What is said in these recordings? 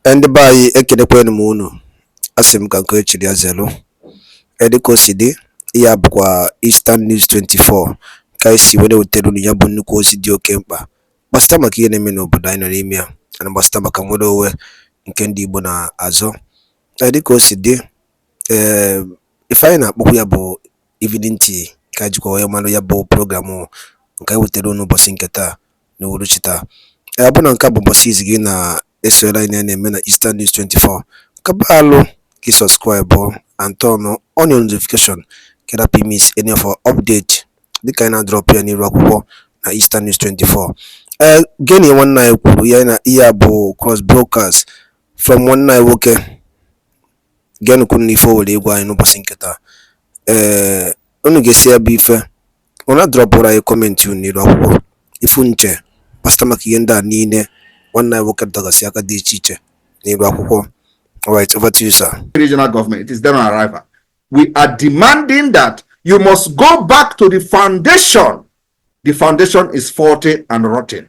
Ndị be anyị ekelekwanụ m unu. Asị m ka nke echiri ya zelu. Dịka o si dị, ya bụkwa Eastern News 24 ka anyị si were wetara unu ya bụ nnukwu ozi dị oke mkpa gbasịta maka ihe na-eme n'obodo anyị nọ n'ime ya na gbasịta maka nnwere onwe nke ndị Igbo na-azọ. Dịka o si dị, ife anyị na-akpọkwu ya bụ evening tea ka jikwa wee mara ya bụ programụ nke anyị wetara unu ụbọchị nke taa n'uhuruchi taa. Bụ na nke bụ ụbọchị izi gị na-esonyere anyị na-eme na Eastern News 24, kabalụ ka subscribe and turn on your notification ka that miss any of our update dịka anyị na-drop ya n'iru akwụkwọ na Eastern News 24. Gịnị nwanne anyị kwuru ya na ihe bụ cross brokers from nwanne anyị nwoke gịnị kwuru n'ife o were ịgwa anyị n'ụbọchị nke taa. Unu ga-esi ya bụ ife unu dropụrụ anyị kọmentị unu n'iru akwụkwọ ifu nche gbasịta maka ihe ndị a niile nwanne anyị nwoke dọgasị aka dị iche iche n'iru akwụkwọ. All right, over to you, sir. Regional government, it is dead on arrival. We are demanding that you must go back to the foundation. The foundation is faulty and rotten.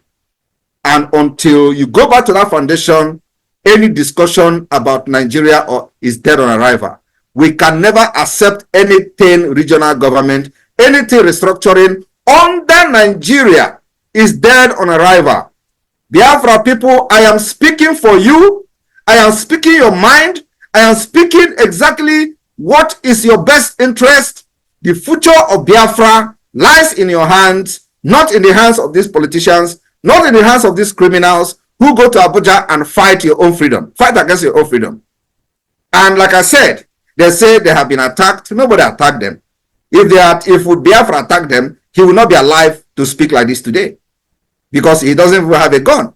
And until you go back to that foundation, any discussion about Nigeria is dead on arrival. We can never accept anything regional government, anything restructuring under Nigeria is dead on arrival. Biafra people, I am speaking for you. I am speaking your mind. I am speaking exactly what is your best interest. The future of Biafra lies in your hands, not in the hands of these politicians, not in the hands of these criminals who go to Abuja and fight your own freedom, fight against your own freedom. And like I said, they say they have been attacked. Nobody attacked them. If Biafra attacked them, he will not be alive to speak like this today because he doesn't even have a gun.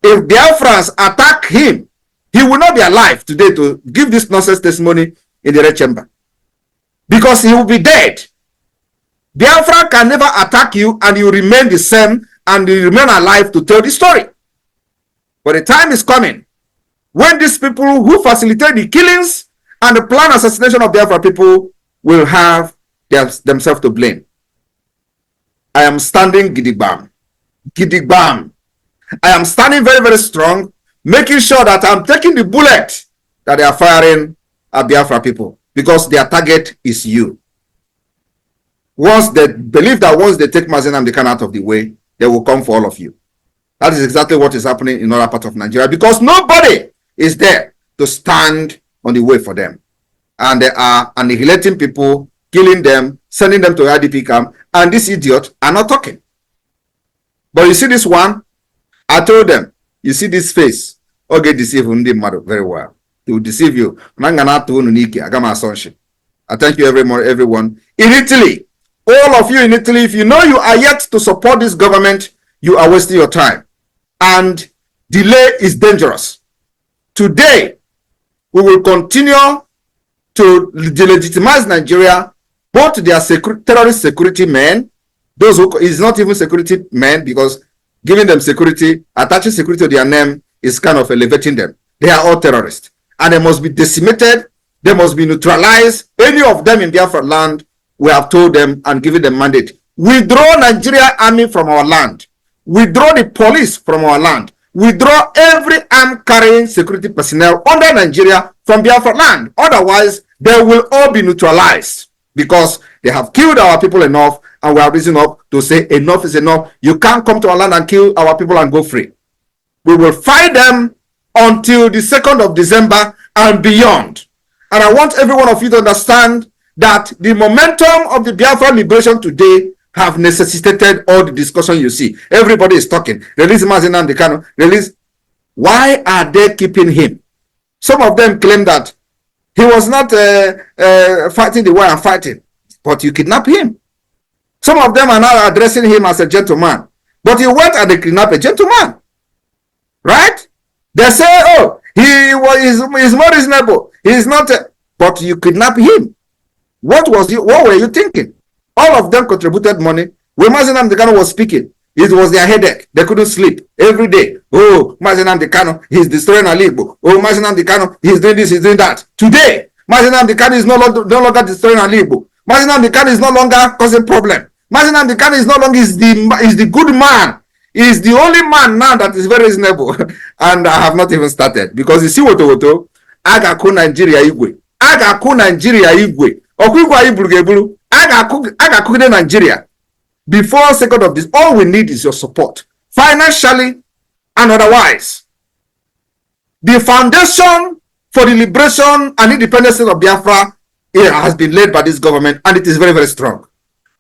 If Biafrans attack him, he will not be alive today to give this nonsense testimony in the red chamber because he will be dead. Biafra can never attack you and you remain the same and you remain alive to tell the story. But the time is coming when these people who facilitate the killings and the planned assassination of Biafra people will have themselves to blame. I am standing gidigbam. Gidigbam. I am standing very, very strong, making sure that I'm taking the bullet that they are firing at Biafra people because their target is you. Once they believe that once they take Mazi Nnamdi Kanu out of the way, they will come for all of you. That is exactly what is happening in other parts of Nigeria because nobody is there to stand on the way for them. And they are annihilating people, killing them, sending them to IDP camp, and these idiots are not talking. But you see this one, I told them, you see this face, okay, deceive very well. They will deceive you. I thank you everyone. In Italy, all of you in Italy, if you know you are yet to support this government, you are wasting your time. And delay is dangerous. Today, we will continue to delegitimize Nigeria, both their terrorist security men, those who is not even security men because giving them security, attaching security to their name is kind of elevating them. They are all terrorists. And they must be decimated. They must be neutralized. Any of them in Biafra land, we have told them and given them mandate. Withdraw Nigeria army from our land. Withdraw the police from our land. Withdraw every arm carrying security personnel under Nigeria from Biafra land. Otherwise, they will all be neutralized because they have killed our people enough. And we have risen up to say enough is enough. You can't come to our land and kill our people and go free. We will fight them until the 2nd of December and beyond. And I want every one of you to understand that the momentum of the Biafra liberation today have necessitated all the discussion you see. Everybody is talking. Release Mazi Nnamdi Kanu. Release. Why are they keeping him? Some of them claim that he was not fighting the way I'm fighting. But you kidnap him. Some of them are now addressing him as a gentleman. But he went and they kidnapped a gentleman. Right? They say, oh, he's more reasonable. He's not. But you kidnap him. What were you thinking? All of them contributed money. When Mazi Nnamdi Kanu was speaking, it was their headache. They couldn't sleep every day. Oh, Mazi Nnamdi Kanu, he's destroying Alibo. Oh, Mazi Nnamdi Kanu, he's doing this, he's doing that. Today, Mazi Nnamdi Kanu is no longer destroying Alibo. Mazi Nnamdi Kanu is no longer causing problem. Mazi Nnamdi Kanu is no longer is the good man. is the only man now that is very reasonable. And I have not even started. Because you see woto, agaku Nigeria igwe. Agaku Nigeria igwe. Okugwa iburu agaku Nigeria. Before 2nd of this, all we need is your support. Financially and otherwise. The foundation for the liberation and independence of Biafra, it has been led by this government, and it is very, very strong.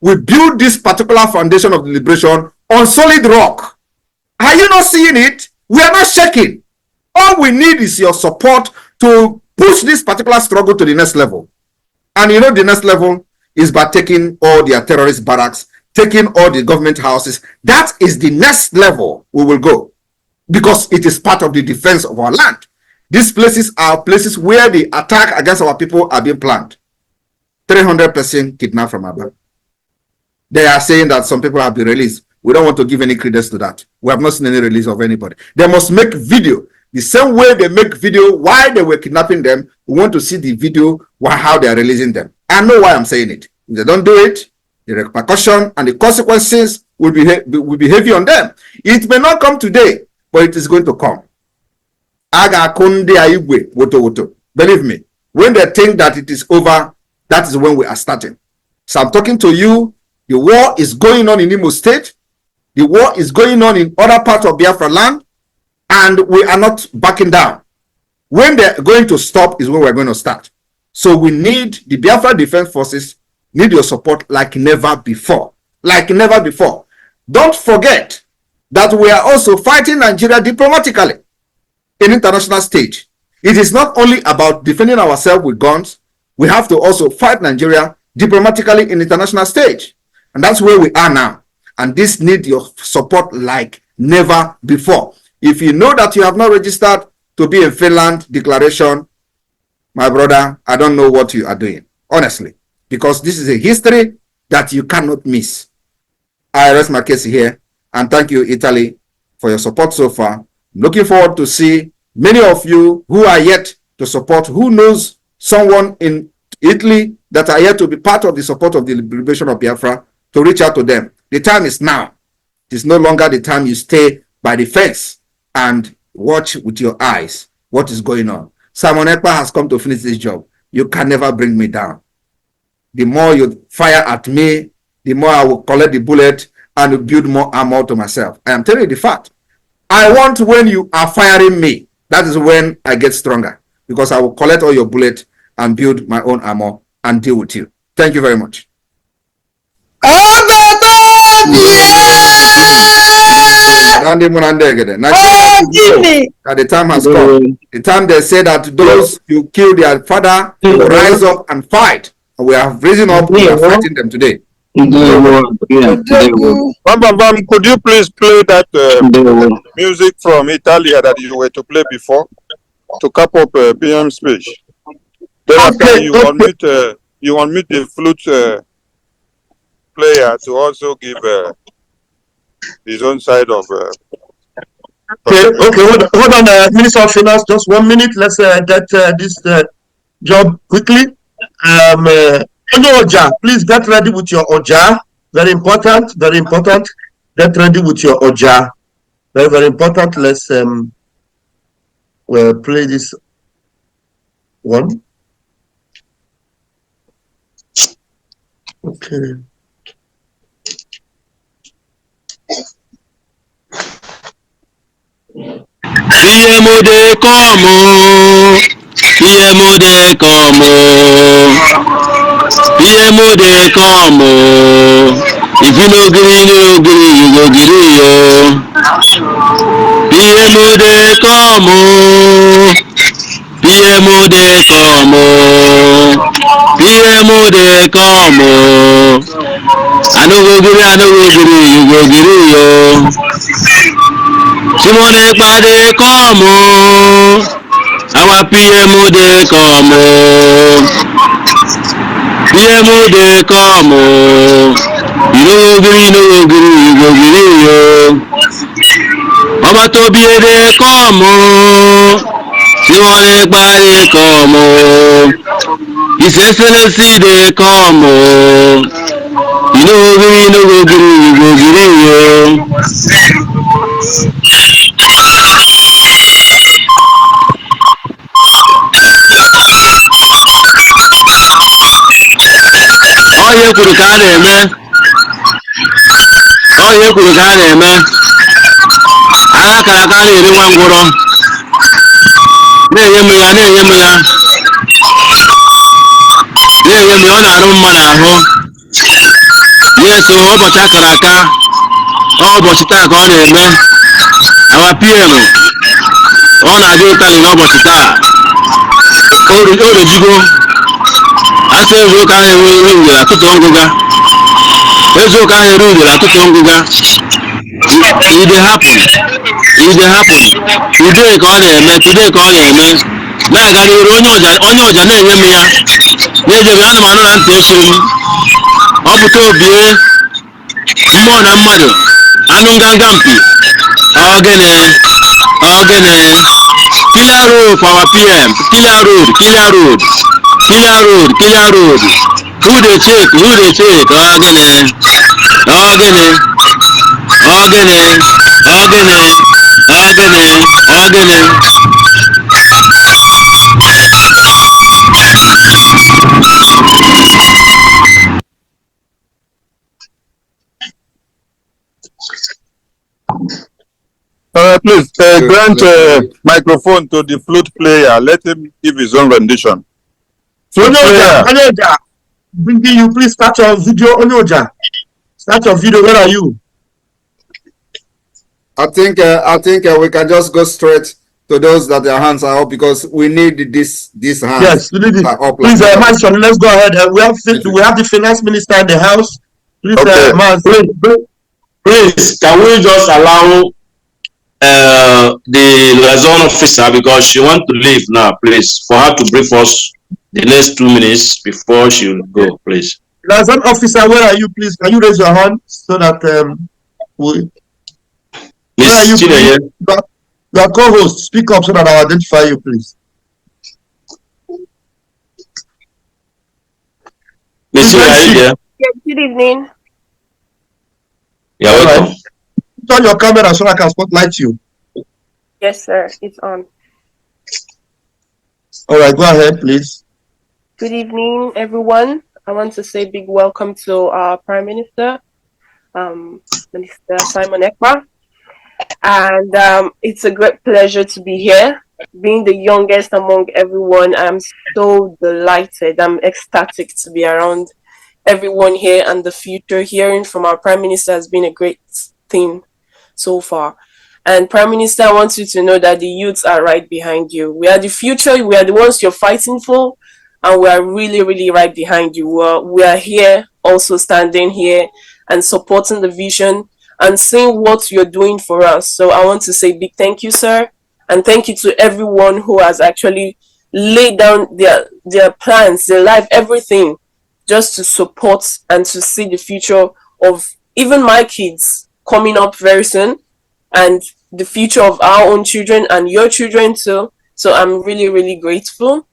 We build this particular foundation of the liberation on solid rock. Are you not seeing it? We are not shaking. All we need is your support to push this particular struggle to the next level. And you know the next level is by taking all their terrorist barracks, taking all the government houses. That is the next level we will go, because it is part of the defense of our land. These places are places where the attack against our people are being planned. 300% kidnapped from Aba. They are saying that some people have been released. We don't want to give any credence to that. We have not seen any release of anybody. They must make video. The same way they make video while they were kidnapping them, we want to see the video how they are releasing them. I know why I'm saying it. If they don't do it, the repercussion and the consequences will be heavy on them. It may not come today, but it is going to come. Believe me, when they think that it is over, that is when we are starting. So I'm talking to you. The war is going on in Imo State. The war is going on in other parts of Biafra land, and we are not backing down. When they're going to stop is when we're going to start. So we need the Biafra Defense Forces, need your support like never before. Like never before. Don't forget that we are also fighting Nigeria diplomatically in international stage. It is not only about defending ourselves with guns. We have to also fight Nigeria diplomatically in international stage. And that's where we are now. And this needs your support like never before. If you know that you have not registered to be in Finland declaration, my brother, I don't know what you are doing, honestly, because this is a history that you cannot miss. I rest my case here, and thank you, Italy, for your support so far. I'm looking forward to see many of you who are yet to support, who knows someone in Italy that are yet to be part of the support of the liberation of Biafra, to reach out to them. The time is now. It is no longer the time you stay by the fence and watch with your eyes what is going on. Simon EKPA has come to finish this job. You can never bring me down. The more you fire at me, the more I will collect the bullet and build more armor to myself. I am telling you the fact. I want when you are firing me, that is when I get stronger, because I will collect all your bullets and build my own armor and deal with you. Thank you very much. The time has come. The time they say that those who kill their father will rise up and fight. We have risen up, we are fighting them today. Could you please play that music from Italia that you were to play before to cap up PM speech? Then after you unmute the flute player to also give his own side of. Okay, hold on, Minister of Finance, just 1 minute. Let's get this job quickly. Oja, please get ready with your Oja. Very important, very important. Get ready with your Oja. Very, very important. Let's we'll play this one. Okay. PMO de como, PMO de como, PMO de como. If you no green, you go green yo. PMO de como, PMO de como, PMO de como. I no go green, you go green yo. Simon EKPA de como, our PMO de como, PMO de como, you go green yo. Mama Tobi de como, Simon EKPA de como, His Excellency de como, you go green yo. Onye kwuru ka a na-eme. Onye kwuru ka a na-eme. Agha kara aka na-eri nwa ngwụrọ. Na-enye m ya, na-enye m ya. Na-enye m ya, ọ na-arụ mma n'ahụ. Yes, ụbọchị akara aka. Ụbọchị taa ka ọ na-eme. Our PM ọ na-aga Italy n'ụbọchị taa. O rejigo. Asị eziokwu ahụ enweghị njere atụtụ ngụga. Eziokwu ahụ eru njere atụtụ ngụga. Ide hapụ. Today ka ọ na-eme. Na-aga n'iru onye ọja na-enye m ya. Na-eje m anụmanụ na ntị osi m. Ọ pụta obie. Mmụọ na mmadụ. Anụ nganga mpi. Ogene. Clear road for our PM. Clear road. Who they check? Ogene. Please grant microphone to the flute player. Let him give his own rendition. Flute player. Onyoja, bringing you, please start your video. Onyoja, start your video. Where are you? I think we can just go straight to those that their hands are up because we need this hands. Yes, we need it. Please, Manson, let's go ahead. We have the finance minister in the house. Please, Okay. Please, can we just allow the liaison officer, because she wants to leave now, please, for her to brief us the next 2 minutes before she will go, please. Liaison officer, where are you, please? Can you raise your hand so that we... Where are you, please? Your co-host, speak up so that I'll identify you, please. Miss Chine, are you there? Yes, good evening. You're welcome. Turn your camera so I can spotlight you. Yes, sir. It's on. All right, go ahead, please. Good evening, everyone. I want to say big welcome to our Prime Minister, Minister Simon Ekpa. And it's a great pleasure to be here. Being the youngest among everyone, I'm so delighted. I'm ecstatic to be around everyone here, and the future hearing from our Prime Minister has been a great thing so far. And Prime Minister, I want you to know that the youths are right behind you. We are the future. We are the ones you're fighting for, and we are really, really right behind you. We are here, also standing here and supporting the vision and seeing what you're doing for us. So I want to say big thank you, sir, and thank you to everyone who has actually laid down their plans, their life, everything, just to support and to see the future of even my kids coming up very soon, and the future of our own children and your children too. So I'm really, really grateful.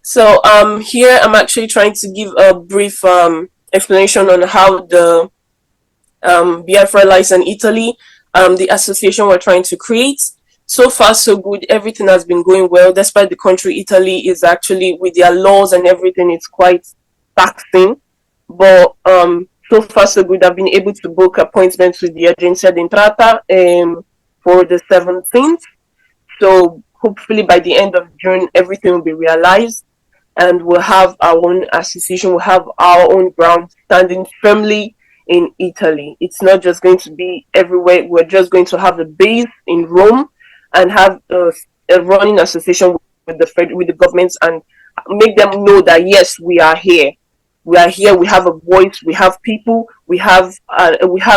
So here I'm actually trying to give a brief explanation on how the BIAFRA lies in Italy, the association we're trying to create. So far, so good. Everything has been going well, despite the country Italy is actually, with their laws and everything, it's quite taxing. But so far, so good. I've been able to book appointments with the Agenzia d'Entrata for the 17th. So hopefully by the end of June, everything will be realized, and we'll have our own association, we'll have our own ground standing firmly in Italy. It's not just going to be everywhere. We're just going to have a base in Rome and have a running association with the governments, and make them know that yes, we are here. We are here. We have a voice. We have people. We have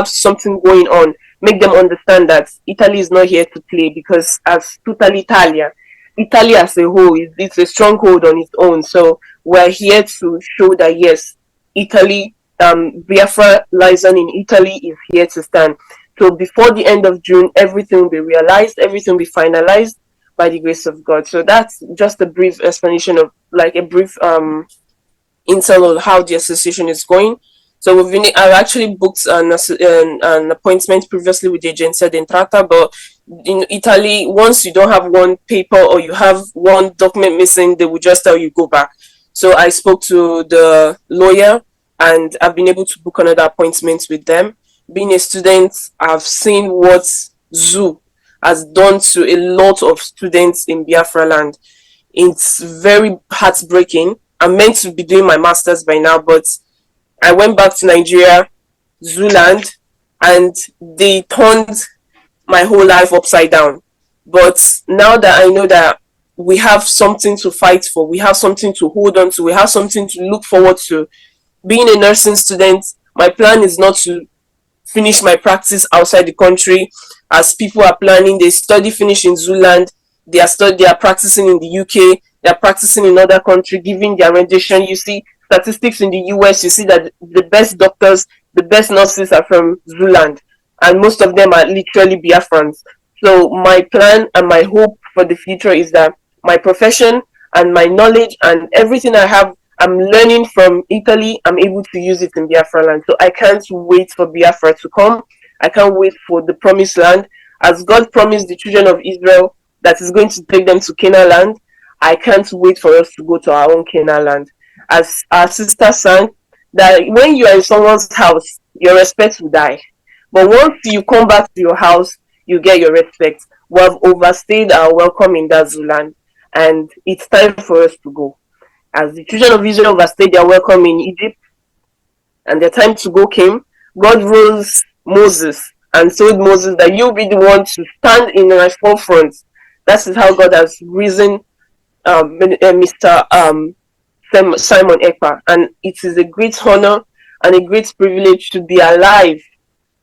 something going on. Make them understand that Italy is not here to play, because as Tutta Italia, Italy as a whole, it's a stronghold on its own. So we're here to show that yes, Italy, Biafra liaison in Italy is here to stand. So before the end of June, everything will be realized, everything will be finalized by the grace of God. So that's just a brief explanation of, like, a brief intel of how the association is going. So I've actually booked an appointment previously with the Agenzia d'Entrata, but in Italy, once you don't have one paper or you have one document missing, they will just tell you go back. So I spoke to the lawyer and I've been able to book another appointment with them. Being a student, I've seen what zoo has done to a lot of students in Biafra land. It's very heartbreaking. I'm meant to be doing my master's by now, but I went back to Nigeria, Zooland, and they turned my whole life upside down. But now that I know that we have something to fight for, we have something to hold on to, we have something to look forward to. Being a nursing student, my plan is not to finish my practice outside the country as people are planning. They study finish in Zooland, they are practicing in the UK, they are practicing in other country, giving their rendition. You see statistics in the US, you see that the best doctors, the best nurses are from Zooland, and most of them are literally Biafrans. So my plan and my hope for the future is that my profession and my knowledge and everything I have, I'm learning from Italy, I'm able to use it in Biafra land. So I can't wait for Biafra to come. I can't wait for the promised land. As God promised the children of Israel that is going to take them to Canaan land, I can't wait for us to go to our own Canaan land. As our sister sang, that when you are in someone's house, your respect will die. But once you come back to your house, you get your respect. We have overstayed our welcome in that Zuland, and it's time for us to go. As the children of Israel overstayed their welcome in Egypt, and their time to go came, God rose Moses and told Moses that you'll be the one to stand in my forefront. That is how God has risen Mr. Simon Ekpa, and it is a great honor and a great privilege to be alive,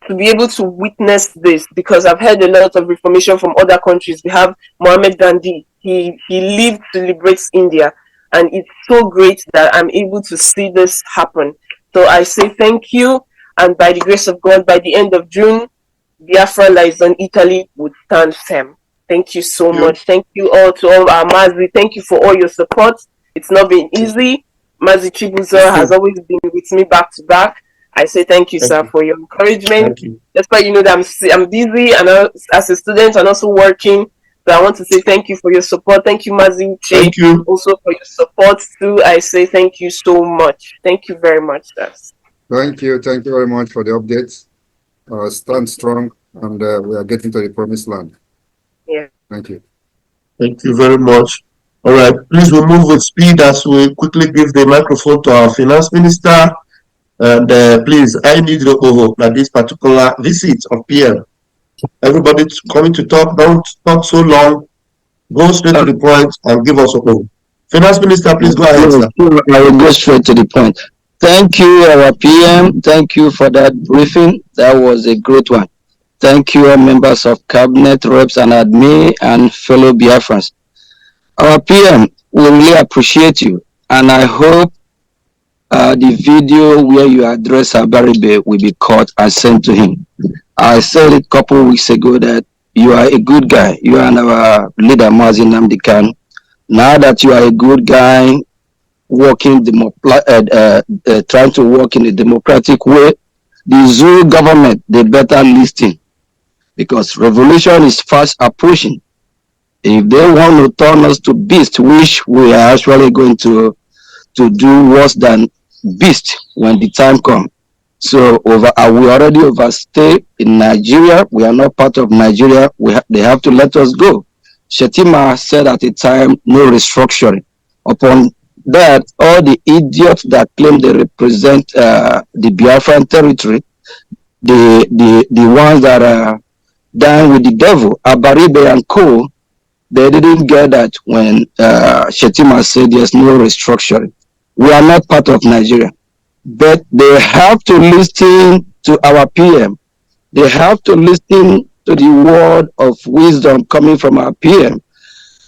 to be able to witness this, because I've heard a lot of reformation from other countries. We have Mohammed Gandhi. He lived to liberate India, and it's so great that I'm able to see this happen. So I say thank you, and by the grace of God, by the end of June, Biafra lies on Italy would stand firm. Thank you so much. Thank you all to all our Mazi. Thank you for all your support. It's not been easy. Mazi Chibuzo has always been with me back to back. I say thank you, sir, for your encouragement. That's why you know that I'm busy and as a student and also working. So I want to say thank you for your support. Thank you, Mazi. Thank you. Also for your support too. I say thank you so much. Thank you very much, sir. Thank you. Thank you very much for the updates. Stand strong, and we are getting to the promised land. Yeah. Thank you. Thank you very much. All right, please, we move with speed as we quickly give the microphone to our finance minister. And please, I need the over at this particular visit of PM. Everybody coming to talk, don't talk so long. Go straight to the point and give us a over. Finance minister, please go ahead, sir. I will go straight to the point. Thank you, our PM. Thank you for that briefing. That was a great one. Thank you, all members of cabinet, reps, and admin, and fellow Biafrans. Our PM, we really appreciate you, and I hope the video where you address Abaribe will be caught and sent to him. I said it a couple of weeks ago that you are a good guy. You are our leader, Mazi Nnamdi Kanu. Now that you are a good guy, trying to work in a democratic way, the Zulu government, they better listen, because revolution is fast approaching. If they want to turn us to beast, which we are actually going to do worse than beast when the time comes. So we already overstay in Nigeria. We are not part of Nigeria. They have to let us go. Shetima said at the time, no restructuring. Upon that, all the idiots that claim they represent the Biafran territory, the ones that are down with the devil, Abaribe and co, they didn't get that when Shetima said there's no restructuring. We are not part of Nigeria. But they have to listen to our PM. They have to listen to the word of wisdom coming from our PM,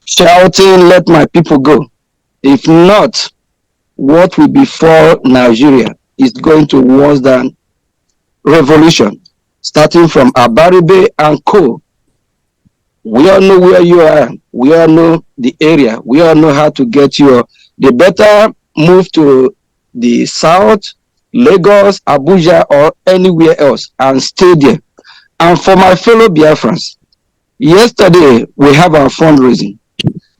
shouting, let my people go. If not, what will befall Nigeria is going to worse than revolution, starting from Abaribe and co. We all know where you are. We all know the area. We all know how to get you. They better move to the south Lagos, Abuja, or anywhere else, and stay there. And for my fellow Biafrans, yesterday we have our fundraising.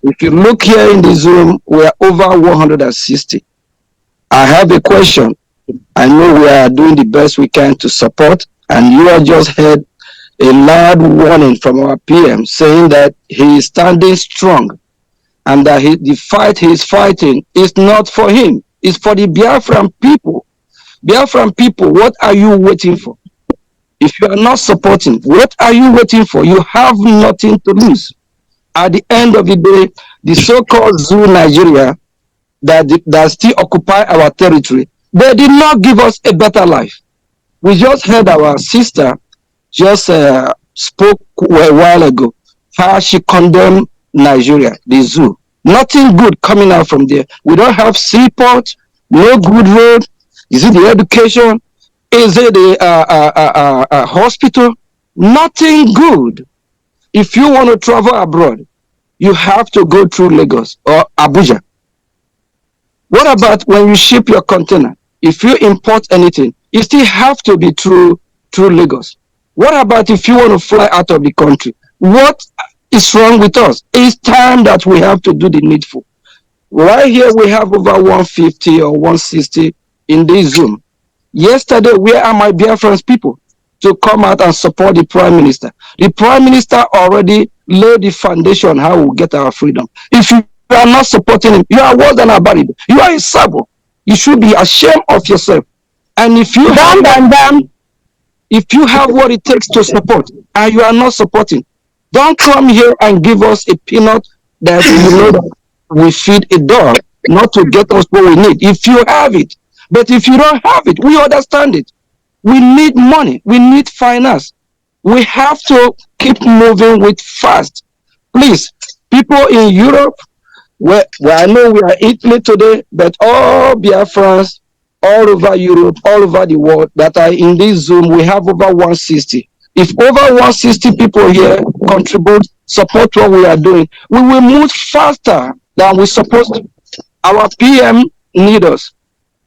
If you look here in the Zoom, we are over 160. I have a question. I know we are doing the best we can to support, and you have just heard a loud warning from our PM saying that he is standing strong and that the fight he is fighting is not for him, it's for the Biafran people. Biafran people, what are you waiting for? If you are not supporting, what are you waiting for? You have nothing to lose. At the end of the day, the so-called Zoo Nigeria that still occupy our territory, they did not give us a better life. We just heard our sister just spoke a while ago how she condemned Nigeria, the zoo. Nothing good coming out from there. We don't have seaport, no good road. Is it the education? Is it the hospital? Nothing good. If you want to travel abroad, you have to go through Lagos or Abuja. What about when you ship your container? If you import anything, you still have to be through Lagos. What about if you want to fly out of the country? What is wrong with us? It's time that we have to do the needful. Right here, we have over 150 or 160 in this Zoom. Yesterday, where are my Biafran people to come out and support the Prime Minister? The Prime Minister already laid the foundation how we'll get our freedom. If you are not supporting him, you are worse than a buried. You are a sabo. You should be ashamed of yourself. And if you if you have what it takes to support and you are not supporting, don't come here and give us a peanut that you know that we feed a dog, not to get us what we need. If you have it, but if you don't have it, we understand it. We need money. We need finance. We have to keep moving with fast. Please, people in Europe, where I know we are Italy today, but all Biafrans all over Europe, all over the world that are in this Zoom, we have over 160. If over 160 people here contribute, support what we are doing, we will move faster than we're supposed to. Our PM need us,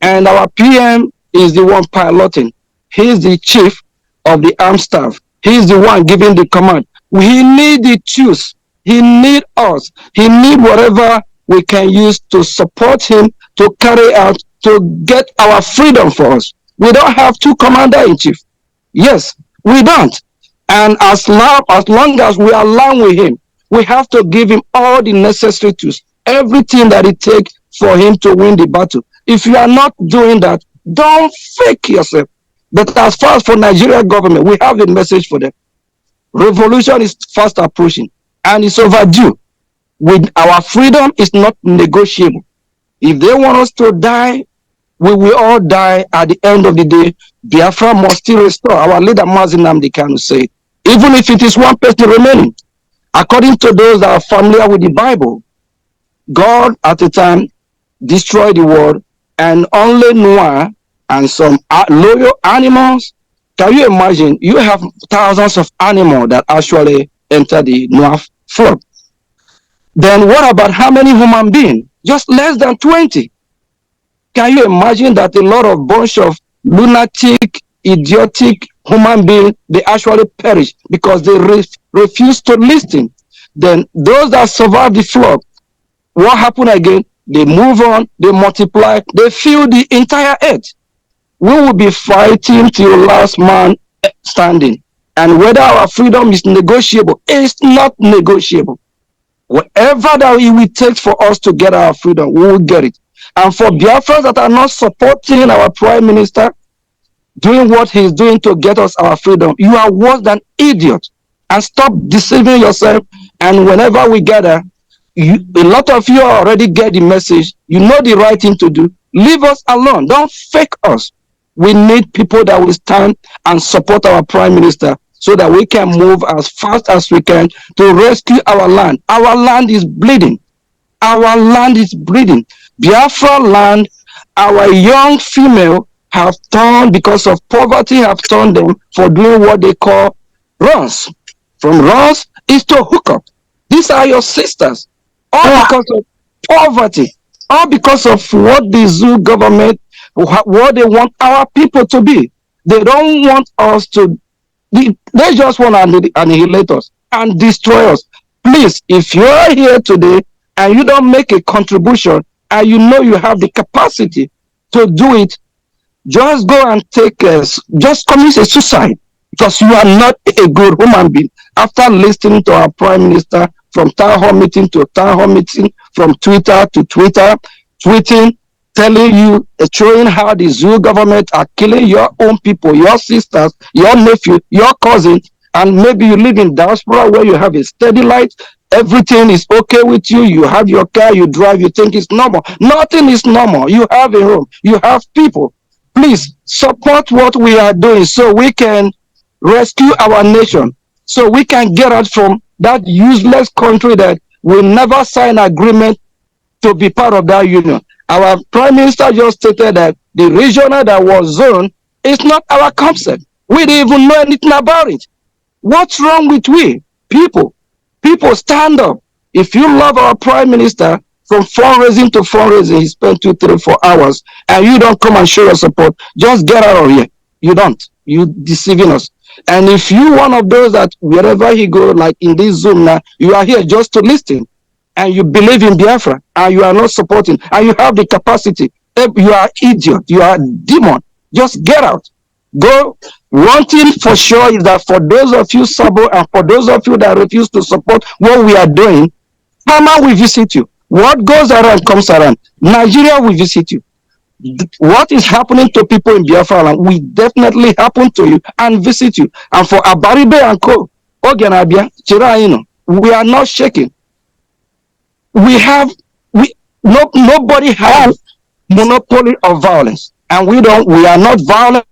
and our PM is the one piloting. He is the chief of the armed staff. He is the one giving the command. He need the choose. He need us. He need whatever we can use to support him to carry out, to get our freedom for us. We don't have two commander-in-chief. Yes, we don't. And as long as we align with him, we have to give him all the necessary tools, everything that it takes for him to win the battle. If you are not doing that, don't fake yourself. But as far as for Nigeria government, we have a message for them. Revolution is fast approaching and it's overdue. With our freedom is not negotiable. If they want us to die, we will all die. At the end of the day, Biafra must still restore. Our leader Mazi Nnamdi Kanu said, even if it is one person remaining, according to those that are familiar with the Bible, God at the time destroyed the world and only Noah and some loyal animals. Can you imagine? You have thousands of animals that actually enter the Noah flood. Then what about how many human beings? Just less than 20. Can you imagine that a lot of bunch of lunatic, idiotic human beings, they actually perish because they refuse to listen? Then those that survive the flood, what happened again? They move on, they multiply, they fill the entire earth. We will be fighting till last man standing. And whether our freedom is negotiable, it's not negotiable. Whatever that it will take for us to get our freedom, we will get it. And for Biafrans that are not supporting our Prime Minister, doing what he's doing to get us our freedom, you are worse than idiot. And stop deceiving yourself. And whenever we gather, a lot of you already get the message. You know the right thing to do. Leave us alone. Don't fake us. We need people that will stand and support our Prime Minister so that we can move as fast as we can to rescue our land. Our land is bleeding. Our land is bleeding. Biafra land, our young female have turned, because of poverty, have turned them for doing what they call runs. From runs is to hook up. These are your sisters. All because of poverty. all because of what the zoo government, what they want our people to be. They don't want us to, they just want to annihilate us and destroy us. Please, if you are here today and you don't make a contribution and you know you have the capacity to do it, just go and just commit a suicide, because you are not a good human being. After listening to our prime minister from town hall meeting to town hall meeting, from Twitter to Twitter, tweeting, telling you, showing how the zoo government are killing your own people, your sisters, your nephew, your cousin, and maybe you live in diaspora where you have a steady light, everything is okay with you, you have your car, you drive, you think it's normal. Nothing is normal. You have a home, you have people. Please support what we are doing so we can rescue our nation, so we can get out from that useless country that will never sign agreement to be part of that union. Our prime minister just stated that the regional that was zoned is not our concept. We didn't even know anything about it. What's wrong with we? People stand up. If you love our prime minister, from fundraising to fundraising, he spent 2, 3, 4 hours, and you don't come and show your support, just get out of here. You don't. You deceiving us. And if you one of those that wherever he go, like in this Zoom now, you are here just to listen, and you believe in Biafra, and you are not supporting, and you have the capacity, you are idiot, you are demon. Just get out. Go. One thing for sure is that for those of you Sabo and for those of you that refuse to support what we are doing, Hama will visit you. What goes around comes around. Nigeria will visit you. What is happening to people in Biafra land will definitely happen to you and visit you. And for Abaribe and Co, Ogenabia, Chiraino, we are not shaking. Nobody has monopoly of violence, and we are not violent.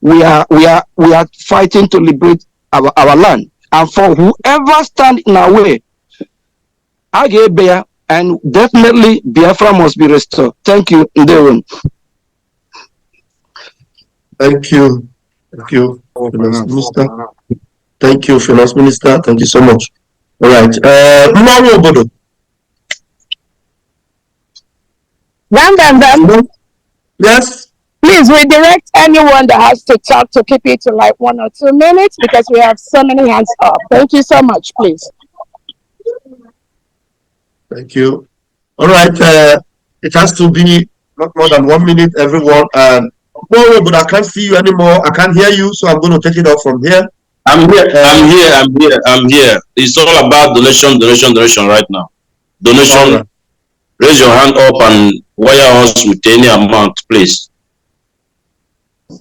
We are fighting to liberate our land. And for whoever stand in our way, I get bear, and definitely Biafra must be restored. Thank you, Ndewen. Thank you. Thank you, Finance Minister. Thank you, Finance Minister. Thank you so much. All right. Yes. Please, we direct anyone that has to talk to keep it to like 1 or 2 minutes, because we have so many hands up. Thank you so much, please. Thank you. All right. It has to be not more than 1 minute, everyone. And but I can't see you anymore. I can't hear you, so I'm going to take it off from here. I'm here. It's all about donation right now. Donation. Right. Raise your hand up and wire us with any amount, please.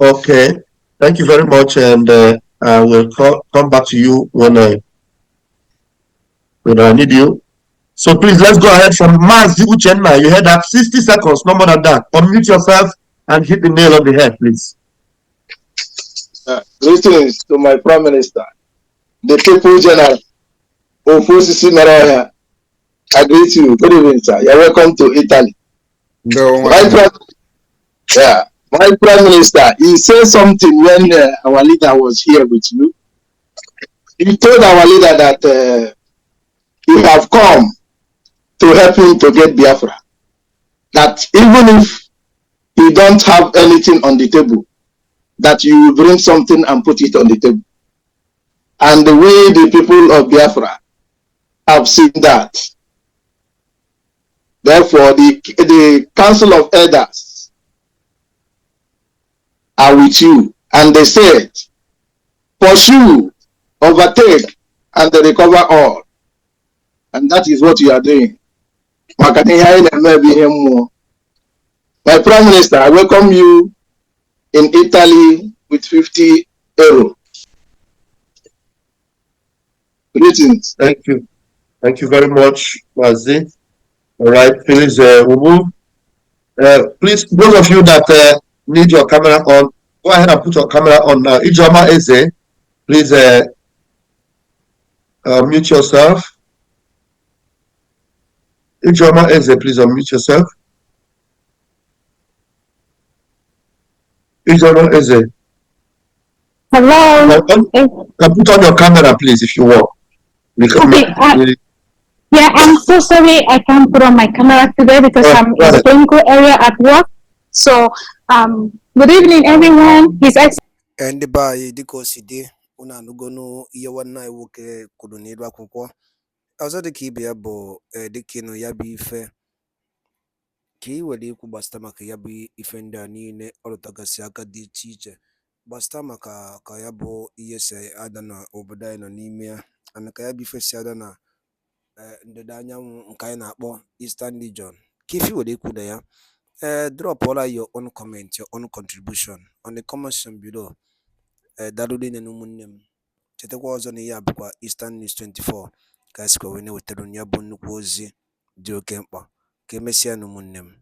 Okay. Thank you very much, and I will come back to you when I need you. So please, let's go ahead from Mazi Uchenna. You had that 60 seconds, no more than that. Unmute yourself and hit the nail on the head, please. Greetings to my Prime Minister, the People General, Ofosisi Maraya. I greet you. Good evening, sir. You're welcome to Italy. My Prime Minister, he said something when our leader was here with you. He told our leader that you have come to help him to get Biafra. That even if you don't have anything on the table, that you will bring something and put it on the table. And the way the people of Biafra have seen that. Therefore, the Council of Elders are with you. And they said, pursue, overtake, and recover all. And that is what you are doing. My Prime Minister, I welcome you in Italy with 50 euro. Greetings. Thank you. Thank you very much, Mazi. All right, please, we'll move. Please, those of you that need your camera on, go ahead and put your camera on now. Ijoma Eze, please mute yourself. Ijoma Eze, please unmute yourself. Ijoma Eze. Hello. Put on your camera, please, if you want. Yeah, I'm so sorry I can't put on my camera today because I'm in the clinical area at work. So, good evening, everyone. His Excellency. ndị be anyị dịka o si dị unu anụgonu ihe nwanne anyị nwoke kwuru n'elu akwụkwọ ọzọ dịka ibe ya bụ dịka ịnụ ya bụ ife ka ị were ikwu gbasịta maka ya bụ ife ndị a niile ọ rụtagasị aka dị iche iche gbasịta maka ka ya bụ ihe si ada na obodo anyị nọ n'ime ya ana ka ya bụ ife si ada na ndịda anyanwụ nke anyị na-akpọ Eastern Region ka ife were ikwu na ya drop all your own comment, your own contribution on the comment section below. Dalụrụ na ụmụnne m chetakwa ọzọ na ihe a bụkwa Eastern News 24 ka a sịkwa wee na-wetara ya bụ nnukwu ozi dị oke mkpa ka emesịa na ụmụnne m.